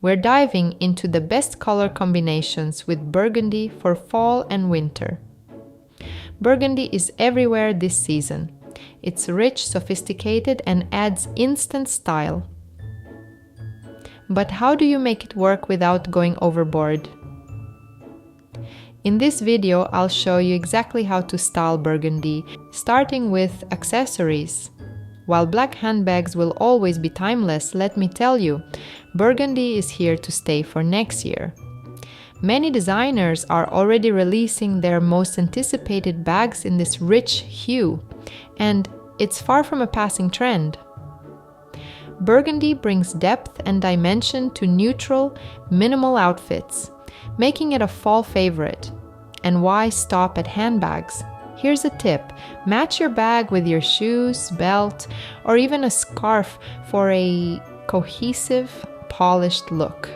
We're diving into the best color combinations with Burgundy for fall and winter. Burgundy is everywhere this season. It's rich, sophisticated, and adds instant style. But how do you make it work without going overboard? In this video, I'll show you exactly how to style Burgundy, starting with accessories. While black handbags will always be timeless, let me tell you, Burgundy is here to stay for next year. Many designers are already releasing their most anticipated bags in this rich hue, and it's far from a passing trend. Burgundy brings depth and dimension to neutral, minimal outfits, making it a fall favorite. And why stop at handbags? Here's a tip: match your bag with your shoes, belt, or even a scarf for a cohesive, polished look.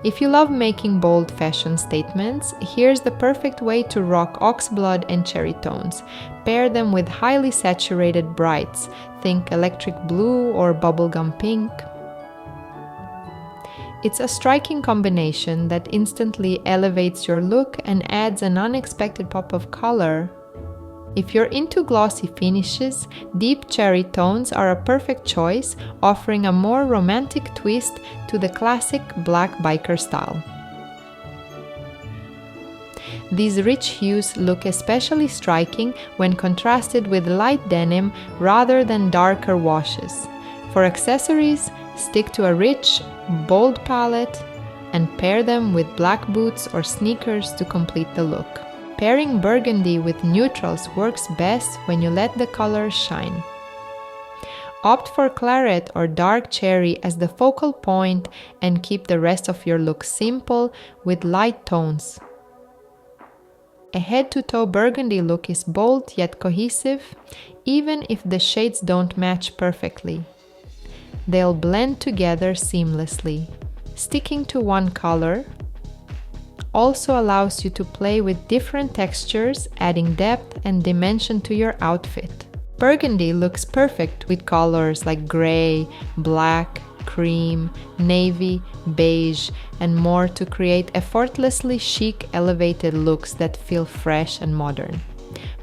If you love making bold fashion statements, here's the perfect way to rock oxblood and cherry tones. Pair them with highly saturated brights, think electric blue or bubblegum pink. It's a striking combination that instantly elevates your look and adds an unexpected pop of color. If you're into glossy finishes, deep cherry tones are a perfect choice, offering a more romantic twist to the classic black biker style. These rich hues look especially striking when contrasted with light denim rather than darker washes. For accessories, stick to a rich, bold palette and pair them with black boots or sneakers to complete the look. Pairing burgundy with neutrals works best when you let the colors shine. Opt for claret or dark cherry as the focal point and keep the rest of your look simple with light tones. A head-to-toe burgundy look is bold yet cohesive, even if the shades don't match perfectly. They'll blend together seamlessly. Sticking to one color also allows you to play with different textures, adding depth and dimension to your outfit. Burgundy looks perfect with colors like gray, black, cream, navy, beige, and more to create effortlessly chic, elevated looks that feel fresh and modern.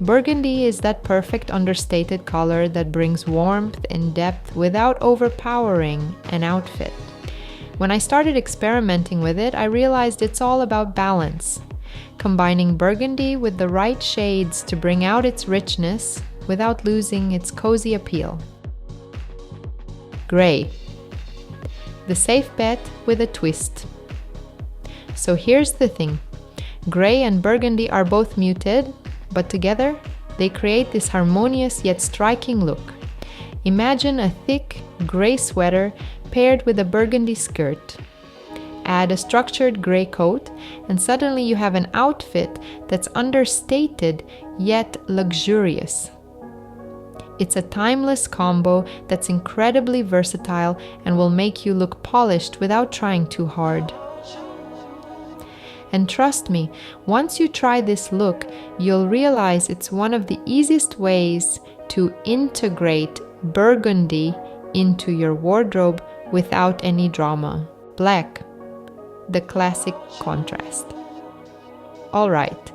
Burgundy is that perfect understated color that brings warmth and depth without overpowering an outfit. When I started experimenting with it, I realized it's all about balance, combining burgundy with the right shades to bring out its richness without losing its cozy appeal. Gray, the safe bet with a twist. So here's the thing: gray and burgundy are both muted, but together they create this harmonious yet striking look. Imagine a thick gray sweater paired with a burgundy skirt. Add a structured gray coat, and suddenly you have an outfit that's understated yet luxurious. It's a timeless combo that's incredibly versatile and will make you look polished without trying too hard. And trust me, once you try this look, you'll realize it's one of the easiest ways to integrate burgundy into your wardrobe without any drama. Black, the classic contrast. Alright,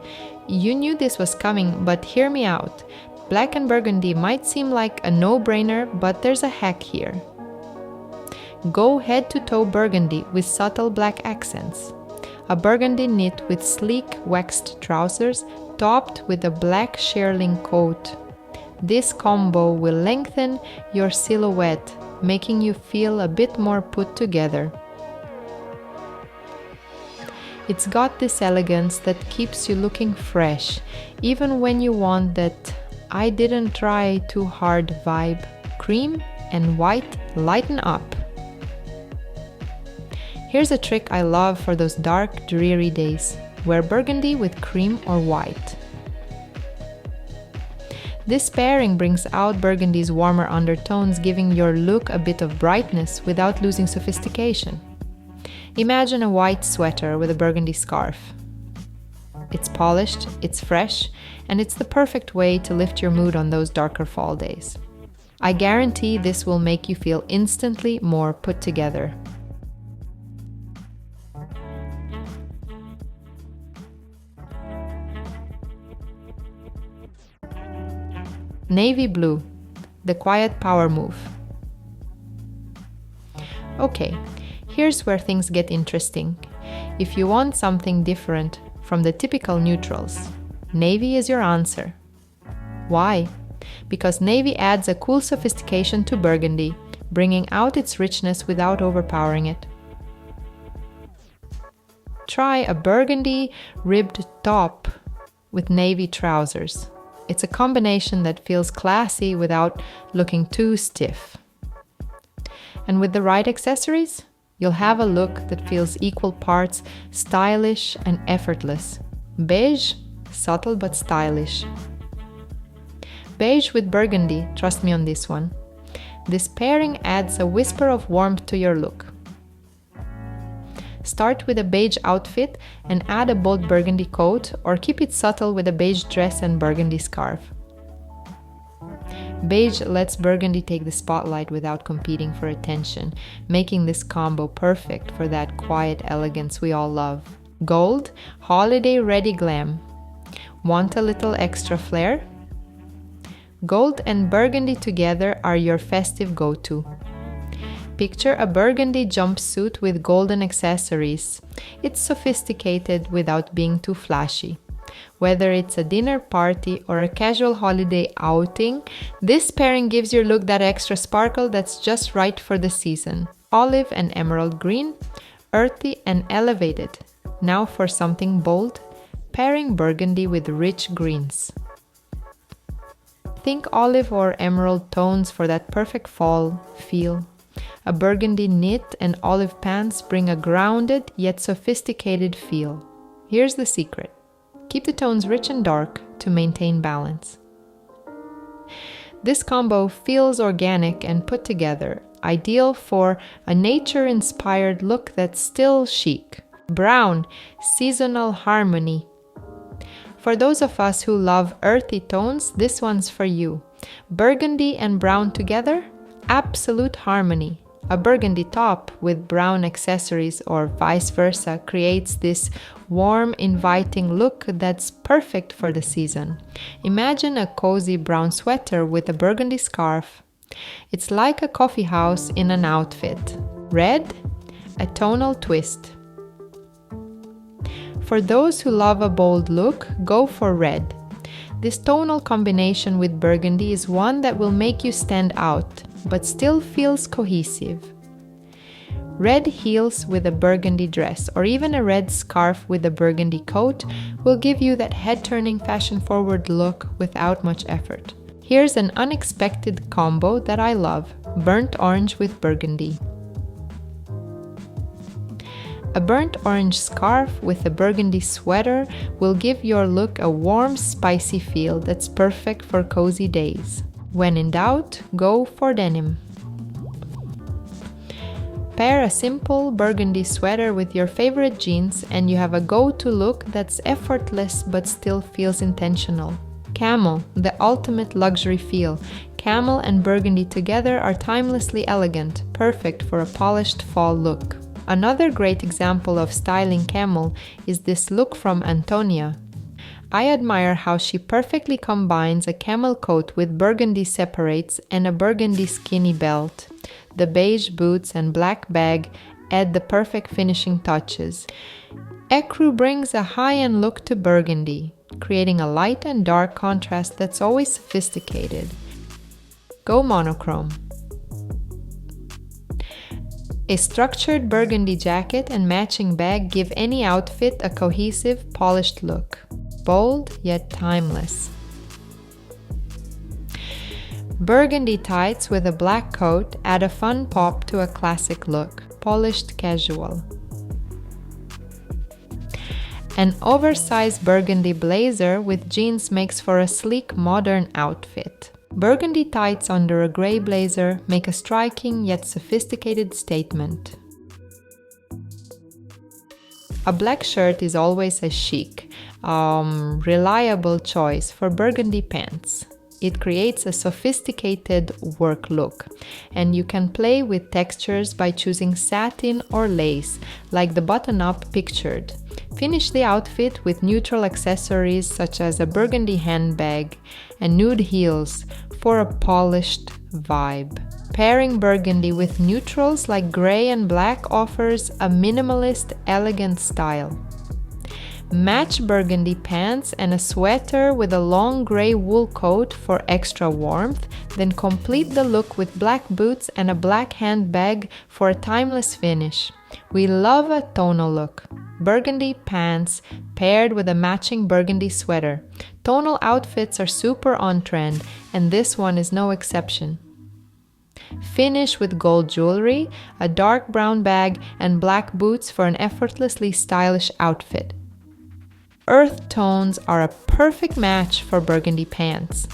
you knew this was coming, but hear me out. Black and burgundy might seem like a no-brainer, but there's a hack here. Go head-to-toe burgundy with subtle black accents. A burgundy knit with sleek waxed trousers topped with a black shearling coat. This combo will lengthen your silhouette, making you feel a bit more put together. It's got this elegance that keeps you looking fresh, even when you want that I didn't try too hard vibe. Cream and white lighten up. Here's a trick I love for those dark, dreary days. Wear burgundy with cream or white. This pairing brings out burgundy's warmer undertones, giving your look a bit of brightness without losing sophistication. Imagine a white sweater with a burgundy scarf. It's polished, it's fresh, and it's the perfect way to lift your mood on those darker fall days. I guarantee this will make you feel instantly more put together. Navy blue, the quiet power move. Okay, here's where things get interesting. If you want something different from the typical neutrals, navy is your answer. Why? Because navy adds a cool sophistication to burgundy, bringing out its richness without overpowering it. Try a burgundy ribbed top with navy trousers. It's a combination that feels classy without looking too stiff. And with the right accessories, you'll have a look that feels equal parts stylish and effortless. Beige, subtle but stylish. Beige with burgundy, trust me on this one. This pairing adds a whisper of warmth to your look. Start with a beige outfit and add a bold burgundy coat, or keep it subtle with a beige dress and burgundy scarf. Beige lets burgundy take the spotlight without competing for attention, making this combo perfect for that quiet elegance we all love. Gold, holiday ready glam. Want a little extra flair? Gold and burgundy together are your festive go-to. Picture a burgundy jumpsuit with golden accessories. It's sophisticated without being too flashy. Whether it's a dinner party or a casual holiday outing, this pairing gives your look that extra sparkle that's just right for the season. Olive and emerald green, earthy and elevated. Now for something bold, pairing burgundy with rich greens. Think olive or emerald tones for that perfect fall feel. A burgundy knit and olive pants bring a grounded yet sophisticated feel. Here's the secret. Keep the tones rich and dark to maintain balance. This combo feels organic and put together, ideal for a nature-inspired look that's still chic. Brown, seasonal harmony. For those of us who love earthy tones, this one's for you. Burgundy and brown together, absolute harmony. A burgundy top with brown accessories or vice versa creates this warm, inviting look that's perfect for the season. Imagine a cozy brown sweater with a burgundy scarf. It's like a coffee house in an outfit. Red, a tonal twist. For those who love a bold look, go for red. This tonal combination with burgundy is one that will make you stand out, but still feels cohesive. Red heels with a burgundy dress, or even a red scarf with a burgundy coat, will give you that head-turning, fashion-forward look without much effort. Here's an unexpected combo that I love: burnt orange with burgundy. A burnt orange scarf with a burgundy sweater will give your look a warm, spicy feel that's perfect for cozy days. When in doubt, go for denim. Pair a simple burgundy sweater with your favorite jeans and you have a go-to look that's effortless but still feels intentional. Camel, the ultimate luxury feel. Camel and burgundy together are timelessly elegant, perfect for a polished fall look. Another great example of styling camel is this look from Antonia. I admire how she perfectly combines a camel coat with burgundy separates and a burgundy skinny belt. The beige boots and black bag add the perfect finishing touches. Ecru brings a high-end look to burgundy, creating a light and dark contrast that's always sophisticated. Go monochrome. A structured burgundy jacket and matching bag give any outfit a cohesive, polished look. Bold yet timeless. Burgundy tights with a black coat add a fun pop to a classic look. Polished casual. An oversized burgundy blazer with jeans makes for a sleek, modern outfit. Burgundy tights under a gray blazer make a striking yet sophisticated statement. A black shirt is always a chic, reliable choice for burgundy pants. It creates a sophisticated work look, and you can play with textures by choosing satin or lace, like the button-up pictured. Finish the outfit with neutral accessories such as a burgundy handbag and nude heels for a polished vibe. Pairing burgundy with neutrals like gray and black offers a minimalist, elegant style. Match burgundy pants and a sweater with a long gray wool coat for extra warmth, then complete the look with black boots and a black handbag for a timeless finish. We love a tonal look. Burgundy pants paired with a matching burgundy sweater. Tonal outfits are super on trend, and this one is no exception. Finish with gold jewelry, a dark brown bag, and black boots for an effortlessly stylish outfit. Earth tones are a perfect match for burgundy pants.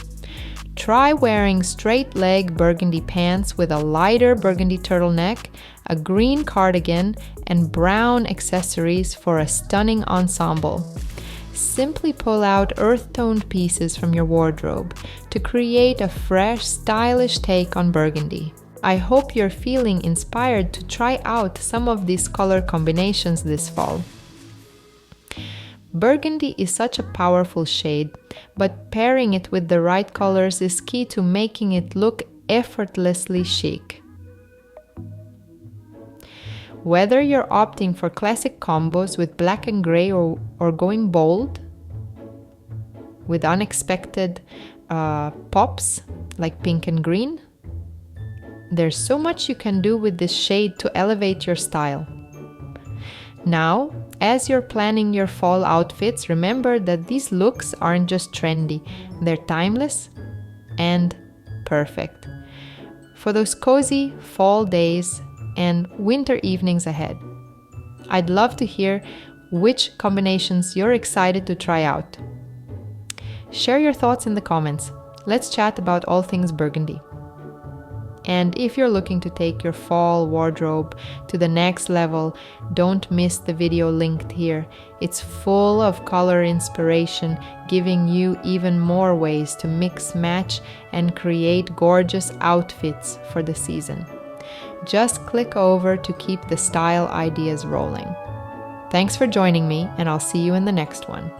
Try wearing straight leg burgundy pants with a lighter burgundy turtleneck, a green cardigan, and brown accessories for a stunning ensemble. Simply pull out earth-toned pieces from your wardrobe to create a fresh, stylish take on burgundy. I hope you're feeling inspired to try out some of these color combinations this fall. Burgundy is such a powerful shade, but pairing it with the right colors is key to making it look effortlessly chic. Whether you're opting for classic combos with black and gray or going bold with unexpected pops like pink and green, there's so much you can do with this shade to elevate your style. Now, as you're planning your fall outfits, remember that these looks aren't just trendy, they're timeless and perfect for those cozy fall days and winter evenings ahead. I'd love to hear which combinations you're excited to try out. Share your thoughts in the comments. Let's chat about all things burgundy. And if you're looking to take your fall wardrobe to the next level, don't miss the video linked here. It's full of color inspiration, giving you even more ways to mix, match, and create gorgeous outfits for the season. Just click over to keep the style ideas rolling. Thanks for joining me, and I'll see you in the next one.